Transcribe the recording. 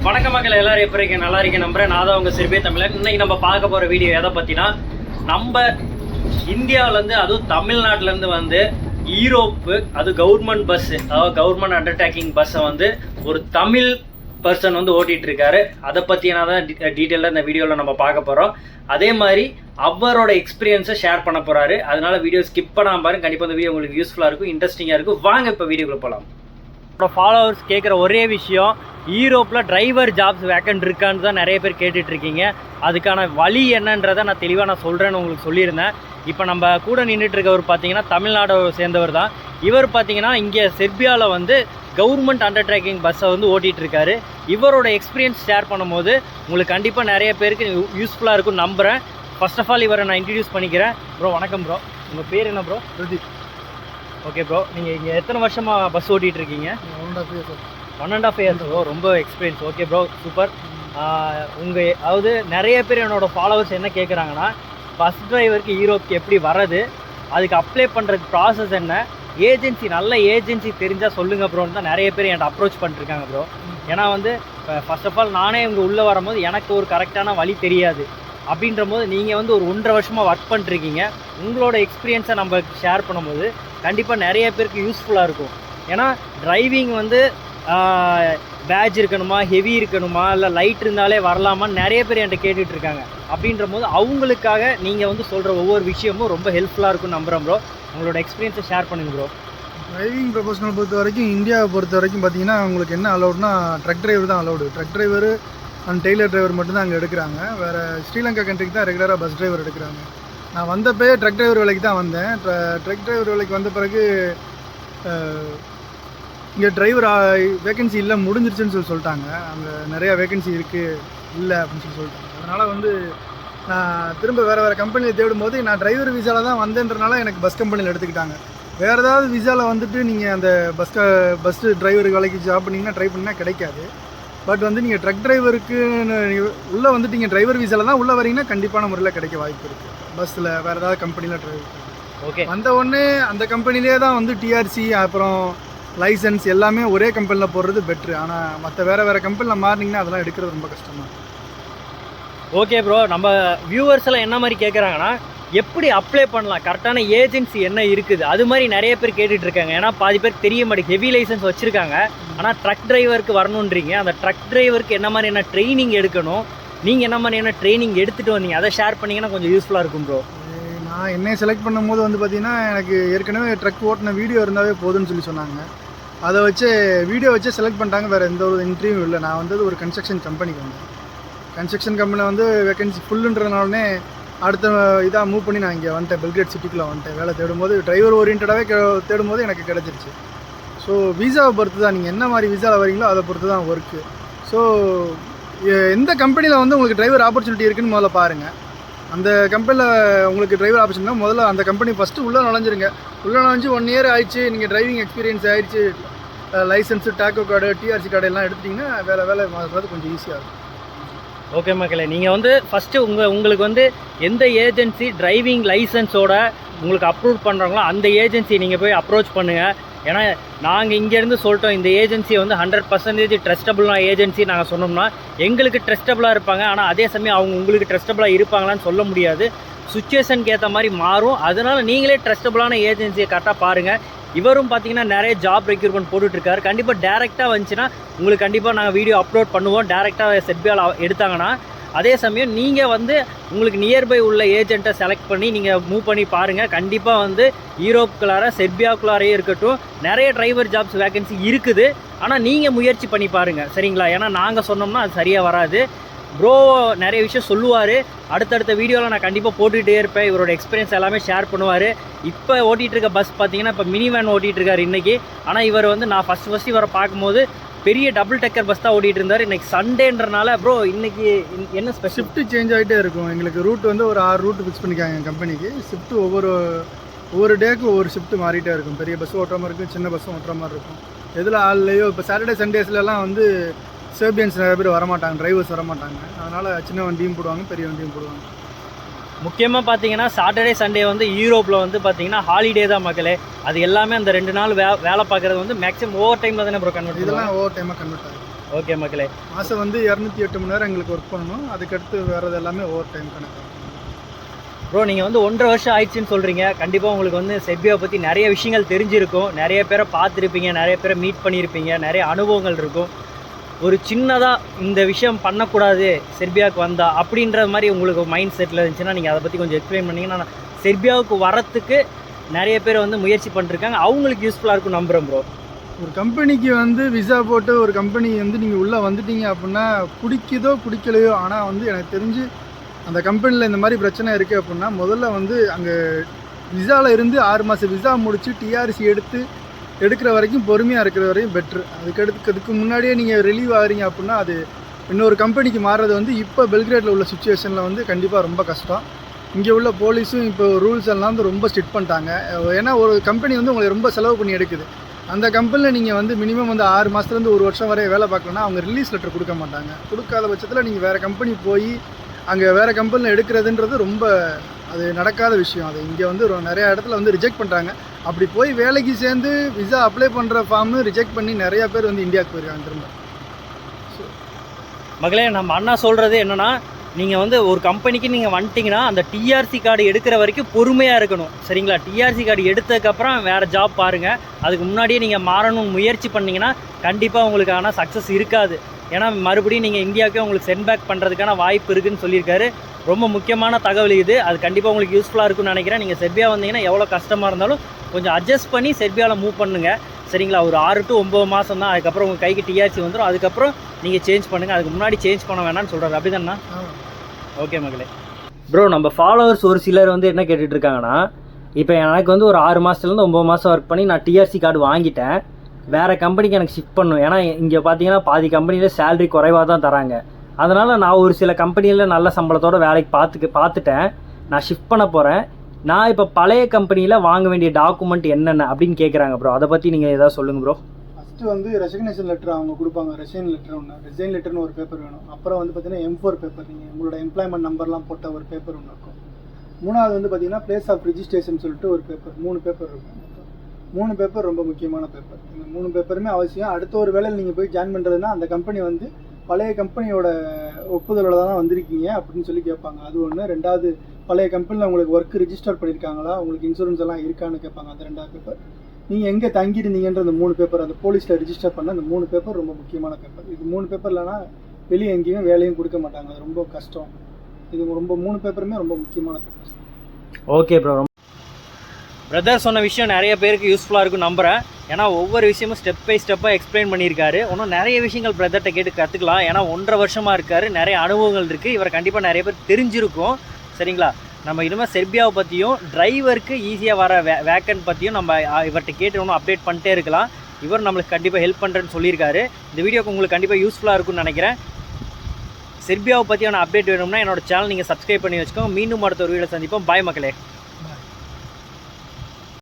வணக்கம் மக்கள், எல்லாரும் எப்படி இருக்கீங்க? நல்லா இருக்கேன் நம்புறேன். நான் தான் உங்கள் சிறுபே தமிழன். இன்னைக்கு நம்ம பார்க்க போகிற வீடியோ எதை பற்றினா, நம்ம இந்தியாவிலேருந்து அதுவும் தமிழ்நாட்டிலேருந்து வந்து ஈரோப்பு, அது கவர்மெண்ட் பஸ்ஸு, அதாவது கவர்மெண்ட் அண்டர்டேக்கிங் பஸ்ஸை வந்து ஒரு தமிழ் பர்சன் வந்து ஓட்டிகிட்டு இருக்காரு. அதை பற்றினா தான் டீட்டெயிலாக இந்த வீடியோவில் நம்ம பார்க்க போகிறோம். அதே மாதிரி அவரோட எக்ஸ்பீரியன்ஸை ஷேர் பண்ண போகிறாரு. அதனால வீடியோ ஸ்கிப் பண்ணாமல் பாருங்க. கண்டிப்பாக இந்த வீடியோ உங்களுக்கு யூஸ்ஃபுல்லாக இருக்கும், இன்ட்ரெஸ்டிங்காக இருக்கும். வாங்க இப்போ வீடியோக்குள்ள போகலாம். ஃபாலோவர்ஸ் கேட்குற ஒரே விஷயம், ஈரோப்பில் டிரைவர் ஜாப்ஸ் வேக்கன்ட் இருக்கான்னு தான் நிறைய பேர் கேட்டுட்ருக்கீங்க. அதுக்கான வழி என்னன்றதை நான் தெளிவாக சொல்கிறேன்னு உங்களுக்கு சொல்லியிருந்தேன். இப்போ நம்ம கூட நின்றுட்டு இருக்கவர் பார்த்தீங்கன்னா தமிழ்நாடு சேர்ந்தவர் தான். இவர் பார்த்தீங்கன்னா இங்கே செர்பியாவில் வந்து கவர்மெண்ட் அண்டர்டேக்கிங் பஸ்ஸை வந்து ஓட்டிகிட்டு இருக்காரு. இவரோட எக்ஸ்பீரியன்ஸ் ஷேர் பண்ணும்போது உங்களுக்கு கண்டிப்பாக நிறைய பேருக்கு யூஸ்ஃபுல்லாக இருக்கும்னு நம்புகிறேன். ஃபர்ஸ்ட் ஆஃப் ஆல் இவரை நான் இன்ட்ரடியூஸ் பண்ணிக்கிறேன். ப்ரோ வணக்கம் ப்ரோ. உங்கள் பேர் என்ன ப்ரோ? பிரதீப். ஓகே ப்ரோ, நீங்கள் இங்கே எத்தனை வருஷமாக பஸ் ஓட்டிகிட்டு இருக்கீங்க? 1.5 years. 1.5 years. ஓ, ரொம்ப எக்ஸ்பீரியன்ஸ். Okay bro, super. அதாவது நிறைய பேர் என்னோடய ஃபாலோவர்ஸ் என்ன கேட்குறாங்கன்னா, பஸ் டிரைவருக்கு யூரோப்புக்கு எப்படி வர்றது, அதுக்கு அப்ளை பண்ணுறதுக்கு ப்ராசஸ் என்ன, ஏஜென்சி நல்ல ஏஜென்சி தெரிஞ்சால் சொல்லுங்கள் ப்ரோன்னு தான் நிறைய பேர் என்கிட்ட அப்ரோச் பண்ணிருக்காங்க ப்ரோ. ஏன்னா வந்து ஃபர்ஸ்ட் ஆஃப் ஆல் நானே இங்கே உள்ளே வரும்போது எனக்கு ஒரு கரெக்டான வழி தெரியாது. அப்படின்ற போது நீங்கள் வந்து ஒரு 1.5 வருஷமாக ஒர்க் பண்ணிருக்கீங்க. உங்களோட எக்ஸ்பீரியன்ஸை நம்ம ஷேர் பண்ணும்போது கண்டிப்பாக நிறைய பேருக்கு யூஸ்ஃபுல்லாக இருக்கும். ஏன்னா டிரைவிங் வந்து பேட்ச் இருக்கணுமா, ஹெவி இருக்கணுமா, இல்லை லைட் இருந்தாலே வரலாமான்னு நிறைய பேர் என்கிட்ட கேட்டுட்டு இருக்காங்க. அப்படின்ற போது அவங்களுக்காக நீங்கள் வந்து சொல்கிற ஒவ்வொரு விஷயமும் ரொம்ப ஹெல்ப்ஃபுல்லாக இருக்கும்னு நம்புகிறேன் ப்ரோ. உங்களோட எக்ஸ்பீரியன்ஸை ஷேர் பண்ணுங்க ப்ரோ. டிரைவிங் ப்ரொஃபஷனல் பொறுத்த வரைக்கும், இந்தியாவை பொறுத்த வரைக்கும் பார்த்தீங்கன்னா உங்களுக்கு என்ன அலௌட்னா ட்ரக் டிரைவர் தான் allowed. Truck driver and trailer driver மட்டும்தான் அங்கே எடுக்கிறாங்க. வேறு ஸ்ரீலங்கா கண்ட்ரிக்கு தான் ரெகுலராக பஸ் டிரைவர் எடுக்கிறாங்க. நான் வந்தப்போ ட்ரக் டிரைவர் வேலைக்கு தான் வந்தேன். ட்ரக் டிரைவர் வேலைக்கு வந்த பிறகு இங்கே டிரைவர் வேகன்சி இல்லை, முடிஞ்சிருச்சுன்னு சொல்லிட்டாங்க. அங்கே நிறையா வேகன்சி இருக்குது, இல்லை அப்படின்னு சொல்லிட்டாங்க. அதனால் வந்து நான் திரும்ப வேறு கம்பெனியில் தேடும்போது நான் டிரைவர் விசாவில் தான் வந்தேன்றனால எனக்கு பஸ் கம்பெனியில் எடுத்துக்கிட்டாங்க. வேறு ஏதாவது விசாவில் வந்துட்டு நீங்கள் அந்த பஸ் டிரைவர் வேலைக்கு ஜாப் பண்ணிங்கன்னா ட்ரை பண்ணிங்கன்னா கிடைக்காது. பட் வந்து நீங்கள் ட்ரக் டிரைவருக்கு உள்ளே வந்துட்டு நீங்கள் டிரைவர் விசாவில் தான் உள்ளே வரீங்கன்னா கண்டிப்பான முறையில் கிடைக்க வாய்ப்பு இருக்குது. பஸ்ஸில் வேறு ஏதாவது கம்பெனியில் டிரைவர் ஓகே வந்த உடனே அந்த கம்பெனிலே தான் வந்து டிஆர்சி அப்புறம் லைசன்ஸ் எல்லாமே ஒரே கம்பெனியில் போடுறது பெட்ரு. ஆனால் மற்ற வேறு கம்பெனியில் மாறினீங்கன்னா அதெல்லாம் எடுக்கிறது ரொம்ப கஷ்டமாக இருக்கும். ஓகே ப்ரோ, நம்ம வியூவர்ஸ் எல்லாம் என்ன மாதிரி கேட்குறாங்கன்னா, எப்படி அப்ளை பண்ணலாம், கரெக்டான ஏஜென்சி என்ன இருக்குது, அது மாதிரி நிறைய பேர் கேட்டுட்டு இருக்காங்க. ஏன்னா பாதி பேர் தெரிய மாட்டேங்குது. ஹெவி லைசன்ஸ் வச்சுருக்காங்க, ஆனால் ட்ரக் டிரைவருக்கு வரணுன்றீங்க. அந்த ட்ரக் டிரைவருக்கு என்ன மாதிரி என்ன ட்ரைனிங் எடுக்கணும், நீங்கள் என்ன மாதிரி என்ன ட்ரைனிங் எடுத்துகிட்டு வந்தீங்க, அதை ஷேர் பண்ணிங்கன்னா கொஞ்சம் யூஸ்ஃபுல்லாக இருக்கும் ப்ரோ. நான் என்னை செலக்ட் பண்ணும்போது வந்து பார்த்தீங்கன்னா, எனக்கு ஏற்கனவே ட்ரக் ஓட்டின வீடியோ இருந்தாவே போதும்னு சொன்னாங்க. அதை வச்சு வீடியோ வச்சு செலக்ட் பண்ணிட்டாங்க. வேறு எந்த ஒரு இன்டர்வியூ இல்லை. நான் வந்தது ஒரு கன்ஸ்ட்ரக்ஷன் கம்பெனிக்கு வந்தேன். கன்ஸ்ட்ரக்ஷன் கம்பெனியில் வந்து வேகன்சி ஃபுல்லுன்றதுனாலே அடுத்த இதாக மூவ் பண்ணி நான் இங்கே வந்துட்டேன். பெல்கிரேட் சிட்டிக்குள்ளே வந்துட்டேன். வேலை தேடும்போது டிரைவர் ஓரியன்டாகவே தேடும்போது எனக்கு கிடச்சிருச்சு. ஸோ விசாவை பொறுத்து தான், நீங்கள் என்ன மாதிரி விசாவில் வரீங்களோ அதை பொறுத்து தான் ஒர்க்கு. ஸோ எந்த கம்பெனியில் வந்து உங்களுக்கு டிரைவர் ஆப்பர்ச்சுனிட்டி இருக்குதுன்னு முதல்ல பாருங்கள். அந்த கம்பெனியில் உங்களுக்கு டிரைவர் ஆப்பர்ச்சுனிட்டி முதல்ல அந்த கம்பெனி ஃபஸ்ட்டு உள்ளே நுழைஞ்சிருங்க. உள்ளே நுழைஞ்சு 1 year ஆயிடுச்சு, நீங்கள் டிரைவிங் எக்ஸ்பீரியன்ஸ் ஆயிடுச்சு, லைசன்ஸு, டாக்கோ கார்டு, டிஆர்சி கார்டு எல்லாம் எடுத்துட்டிங்கன்னா வேலை மாறுறது கொஞ்சம் ஈஸியாக இருக்கும். ஓகே மக்களே, நீங்கள் வந்து ஃபஸ்ட்டு உங்களுக்கு வந்து எந்த ஏஜென்சி டிரைவிங் லைசன்ஸோட உங்களுக்கு அப்ரூவ் பண்ணுறாங்களோ அந்த ஏஜென்சி நீங்கள் போய் அப்ரோச் பண்ணுங்கள். ஏன்னா நாங்கள் இங்கேருந்து சொல்லிட்டோம், இந்த ஏஜென்சி வந்து 100% ட்ரஸ்டபுளான ஏஜென்சி நாங்கள் சொன்னோம்னா எங்களுக்கு ட்ரஸ்டபுளாக இருப்பாங்க. ஆனால் அதே சமயம் அவங்க உங்களுக்கு ட்ரஸ்டபுளாக இருப்பாங்களான்னு சொல்ல முடியாது. சுச்சுவேஷனுக்கு ஏற்ற மாதிரி மாறும். அதனால் நீங்களே ட்ரஸ்டபுளான ஏஜென்சியை கரெக்டாக பாருங்கள். இவரும் பார்த்தீங்கன்னா நிறைய ஜாப் ரெக்யூர்மெண்ட் போட்டுட்ருக்காரு. கண்டிப்பாக டேரெக்டாக வந்துச்சுன்னா உங்களுக்கு கண்டிப்பாக நாங்கள் வீடியோ அப்லோட் பண்ணுவோம். டேரெக்டாக செர்பியாவில் எடுத்தாங்கன்னா. அதே சமயம் நீங்கள் வந்து உங்களுக்கு நியர்பை உள்ள ஏஜென்ட்டை செலக்ட் பண்ணி நீங்கள் மூவ் பண்ணி பாருங்கள். கண்டிப்பாக வந்து யூரோப்புக்குள்ளார செர்பியாவுக்குள்ளாரே இருக்கட்டும் நிறைய டிரைவர் ஜாப்ஸ் வேகன்சி இருக்குது. ஆனால் நீங்கள் முயற்சி பண்ணி பாருங்கள், சரிங்களா? ஏன்னா நாங்கள் சொன்னோம்னா அது சரியாக வராது. ப்ரோ நிறைய விஷயம் சொல்லுவார். அடுத்தடுத்த வீடியோவில் நான் கண்டிப்பாக போட்டுகிட்டே இருப்பேன். இவரோட எக்ஸ்பீரியன்ஸ் எல்லாமே ஷேர் பண்ணுவார். இப்போ ஓட்டிகிட்டு இருக்க பஸ் பார்த்தீங்கன்னா இப்போ மினி வேன் ஓட்டிகிட்டு இருக்கார் இன்றைக்கி. ஆனால் இவர் வந்து நான் ஃபஸ்ட்டு இவரை பார்க்கும்போது பெரிய டபுள் டெக்கர் பஸ் தான் ஓட்டிகிட்டு இருந்தார். இன்றைக்கி சண்டேன்றனால ப்ரோ இன்றைக்கி என்ன ஸ்பெஷல்? ஷிஃப்ட்டு சேஞ்ச் ஆகிட்டே இருக்கும். எங்களுக்கு ரூட் வந்து ஒரு 6 ரூட்டு ஃபிக்ஸ் பண்ணிக்காங்க எங்கள் கம்பெனிக்கு. ஷிஃப்ட்டு ஒவ்வொரு டேக்கு ஒவ்வொரு ஷிஃப்ட்டு மாறிட்டே இருக்கும். பெரிய பஸ்ஸும் ஓட்டுற மாதிரி இருக்கும், சின்ன பஸ்ஸும் ஓட்டுற மாதிரி இருக்கும். எதில் ஆள்லையோ இப்போ சாட்டர்டே சண்டேஸ்லாம் வந்து சேர்பியன்ஸ் நிறைய பேர் வரமாட்டாங்க, டிரைவர்ஸ் வரமாட்டாங்க. அதனால் சின்ன வண்டியும் போடுவாங்க, பெரிய வண்டியும் போடுவாங்க. முக்கியமாக பார்த்தீங்கன்னா சாட்டர்டே சண்டே வந்து யூரோப்பில் வந்து பார்த்தீங்கன்னா ஹாலிடே தான் மக்களே. அது எல்லாமே அந்த 2 நாள் வேலை பார்க்குறது வந்து மேக்ஸிமம் ஓவர் டைமில் தானே ப்ரோ கன்வெர்ட், இதெல்லாம் ஓவர் டைமாக கன்வெர்ட் ஆகும். ஓகே மக்களே. மாதம் வந்து 208 மணி நேரம் எங்களுக்கு ஒர்க் பண்ணணும். அதுக்கடுத்து வேறு எல்லாமே ஓவர் டைம் கணக்கு. ப்ரோ நீங்கள் வந்து 1.5 வருஷம் ஆயிடுச்சுன்னு சொல்கிறீங்க. கண்டிப்பாக உங்களுக்கு வந்து செர்பியாவை பற்றி நிறைய விஷயங்கள் தெரிஞ்சிருக்கும், நிறைய பேரை பார்த்துருப்பீங்க, நிறைய பேரை மீட் பண்ணியிருப்பீங்க, நிறைய அனுபவங்கள் இருக்கும். ஒரு சின்னதாக இந்த விஷயம் பண்ணக்கூடாது செர்பியாவுக்கு வந்தா அப்படின்ற மாதிரி உங்களுக்கு மைண்ட் செட்டில் இருந்துச்சுன்னா நீங்கள் அதை பற்றி கொஞ்சம் எக்ஸ்பிளைன் பண்ணிங்கன்னா செர்பியாவுக்கு வரத்துக்கு நிறைய பேர் வந்து முயற்சி பண்ணிருக்காங்க, அவங்களுக்கு யூஸ்ஃபுல்லாக இருக்கும் நம்புகிறேன் ப்ரோ. ஒரு கம்பெனிக்கு வந்து விசா போட்டு ஒரு கம்பெனி வந்து நீங்கள் உள்ளே வந்துட்டீங்க அப்படின்னா பிடிக்குதோ பிடிக்கலையோ, ஆனால் வந்து எனக்கு தெரிஞ்சு அந்த கம்பெனியில் இந்த மாதிரி பிரச்சனை இருக்குது அப்படின்னா முதல்ல வந்து அங்கே விசாவில் இருந்து 6 மாதம் விசா முடித்து டிஆர்சி எடுக்கிற வரைக்கும் பொறுமையாக இருக்கிற வரையும் பெட்ரு. அதுக்கு முன்னாடியே நீங்கள் ரிலீவ் ஆகிறீங்க அப்படின்னா அது இன்னொரு கம்பெனிக்கு மாறுறது வந்து இப்போ பெல்கிரேட்டில் உள்ள சுச்சுவேஷனில் வந்து கண்டிப்பாக ரொம்ப கஷ்டம். இங்கே உள்ள போலீஸும் இப்போ ரூல்ஸ் எல்லாம் வந்து ரொம்ப ஸ்ட்ரிக்ட் பண்ணிட்டாங்க. ஏன்னா ஒரு கம்பெனி வந்து உங்களை ரொம்ப செலவு பண்ணி எடுக்குது. அந்த கம்பெனியில் நீங்கள் வந்து மினிமம் வந்து 6 மாதத்துலேருந்து 1 வருஷம் வரை வேலை பார்க்கலன்னா அவங்க ரிலீஸ் லெட்டர் கொடுக்க மாட்டாங்க. கொடுக்காத பட்சத்தில் நீங்கள் வேறு கம்பெனி போய் அங்கே வேறு கம்பெனியில் எடுக்கிறதுன்றது ரொம்ப அது நடக்காத விஷயம். அது இங்கே வந்து நிறையா இடத்துல வந்து ரிஜெக்ட் பண்ணுறாங்க. அப்படி போய் வேலைக்கு சேர்ந்து விசா அப்ளை பண்ணுற ஃபார்மு ரிஜெக்ட் பண்ணி நிறையா பேர் வந்து இந்தியாவுக்கு போயிருக்காங்க திரும்ப. மகளே, நம்ம அண்ணா சொல்கிறது என்னென்னா, நீங்கள் வந்து ஒரு கம்பெனிக்கு நீங்கள் வந்துட்டிங்கன்னா அந்த டிஆர்சி கார்டு எடுக்கிற வரைக்கும் பொறுமையாக இருக்கணும், சரிங்களா? டிஆர்சி கார்டு எடுத்ததுக்கப்புறம் வேறு ஜாப் பாருங்கள். அதுக்கு முன்னாடியே நீங்கள் மாறணும்னு முயற்சி பண்ணிங்கன்னா கண்டிப்பாக உங்களுக்கு ஆனால் சக்ஸஸ் இருக்காது. ஏன்னா மறுபடியும் நீங்கள் இந்தியாவுக்கே உங்களுக்கு சென்ட் பேக் பண்ணுறதுக்கான வாய்ப்பு இருக்குதுன்னு சொல்லியிருக்காரு. ரொம்ப முக்கியமான தகவல் இது. அது கண்டிப்பாக உங்களுக்கு யூஸ்ஃபுல்லாக இருக்குன்னு நினைக்கிறேன். நீங்கள் செர்பியா வந்தீங்கன்னா எவ்வளோ கஷ்டமாக இருந்தாலும் கொஞ்சம் அட்ஜஸ்ட் பண்ணி செர்பியாவில் மூவ் பண்ணுங்கள், சரிங்களா? ஒரு 6 to 9 மாதம் தான். அதுக்கப்புறம் உங்கள் கைக்கு டிஆர்சி வந்துடும். அதுக்கப்புறம் நீங்கள் சேஞ்ச் பண்ணுங்கள். அதுக்கு முன்னாடி சேஞ்ச் பண்ண வேணாம்னு சொல்கிறாரு. அப்படி தானே? ஓகே மகளே. ப்ரோ, நம்ம ஃபாலோவர்ஸ் ஒரு சிலர் வந்து என்ன கேட்டுட்டு இருக்காங்கன்னா, இப்போ எனக்கு வந்து ஒரு 6 மாதத்துலேருந்து 9 மாதம் ஒர்க் பண்ணி நான் டிஆர்சி கார்டு வாங்கிட்டேன், வேறு கம்பெனிக்கு எனக்கு ஷிஃப்ட் பண்ணணும். ஏன்னா இங்கே பார்த்தீங்கன்னா பாதி கம்பெனியில் சேலரி குறைவாக தான் தராங்க. அதனால் நான் ஒரு சில கம்பெனியில் நல்ல சம்பளத்தோட வேலைக்கு பார்த்துட்டேன், நான் ஷிஃப்ட் பண்ண போகிறேன். நான் இப்போ பழைய கம்பெனியில் வாங்க வேண்டிய டாக்குமெண்ட் என்னென்ன அப்படின்னு கேட்குறாங்க ப்ரோ. அதை பற்றி நீங்கள் ஏதாவது சொல்லுங்கள் ப்ரோ. ஃபஸ்ட்டு வந்து ரெசிக்னேஷன் லெட்டர் அவங்க கொடுப்பாங்க. ரிசைன் லெட்டர்னு ஒரு பேப்பர் வேணும். அப்புறம் வந்து பார்த்தீங்கன்னா M4 பேப்பர், நீங்கள் உங்களோட எம்ப்ளாய்மெண்ட் நம்பர்லாம் போட்ட ஒரு பேப்பர் ஒன்று இருக்கும். 3வது வந்து பார்த்தீங்கன்னா பிளேஸ் ஆஃப் ரிஜிஸ்ட்ரேஷன் சொல்லிட்டு ஒரு பேப்பர், 3 பேப்பர் இருக்கும். 3 பேப்பர் ரொம்ப முக்கியமான பேப்பர். இந்த 3 பேப்பருமே அவசியம். அடுத்த ஒரு வேலையில் நீங்கள் போய் ஜாயின் பண்ணுறதுன்னா அந்த கம்பெனி வந்து பழைய கம்பெனியோட ஒப்புதலோட தான் வந்திருக்கீங்க அப்படின்னு சொல்லி கேட்பாங்க. அது ஒன்று. 2வது, பழைய கம்பெனியில் உங்களுக்கு ஒர்க் ரிஜிஸ்டர் பண்ணியிருக்காங்களா, உங்களுக்கு இன்சூரன்ஸ் எல்லாம் இருக்கான்னு கேட்பாங்க. அந்த 2வது பேப்பர். நீங்கள் எங்கே தங்கியிருந்தீங்கன்ற அந்த 3 பேப்பர், அந்த போலீஸில் ரிஜிஸ்டர் பண்ண அந்த 3 பேப்பர் ரொம்ப முக்கியமான பேப்பர். இது 3 பேப்பர் இல்லைனா வெளியே எங்கேயுமே வேலையும் கொடுக்க மாட்டாங்க. அது ரொம்ப கஷ்டம். இது ரொம்ப 3 பேப்பருமே ரொம்ப முக்கியமான பேப்பர். Okay bro. பிரதர் சொன்ன விஷயம் நிறைய பேருக்கு யூஸ்ஃபுல்லாக இருக்கும் நம்புகிறேன். ஏன்னா ஒவ்வொரு விஷயமும் ஸ்டெப் பை ஸ்டெப்பாக எக்ஸ்பிளைன் பண்ணியிருக்காரு. இன்னும் நிறைய விஷயங்கள் பிரதர்கிட்ட கேட்டு கற்றுக்கலாம். ஏன்னா 1.5 வருஷமாக இருக்கார், நிறைய அனுபவங்கள் இருக்குது. இவரை கண்டிப்பாக நிறைய பேர் தெரிஞ்சிருக்கும், சரிங்களா? நம்ம இனிமேல் செர்பியாவை பற்றியும் டிரைவருக்கு ஈஸியாக வர வேக்கன்ட் பற்றியும் நம்ம இவர்கிட்ட கேட்டு ஒன்றும் அப்டேட் பண்ணிட்டே இருக்கலாம். இவர் நம்மளுக்கு கண்டிப்பாக ஹெல்ப் பண்ணுறேன்னு சொல்லியிருக்காரு. இந்த வீடியோக்கு உங்களுக்கு கண்டிப்பாக யூஸ்ஃபுல்லாக இருக்கும்னு நினைக்கிறேன். செர்பியாவை பற்றியான அப்டேட் வேணும்னா என்னோட சேனல் நீங்கள் சப்ஸ்கிரைப் பண்ணி வச்சுக்கோங்க. மீண்டும் அடுத்த ஒரு வீடியோ சந்திப்போம். பாய் மக்களே.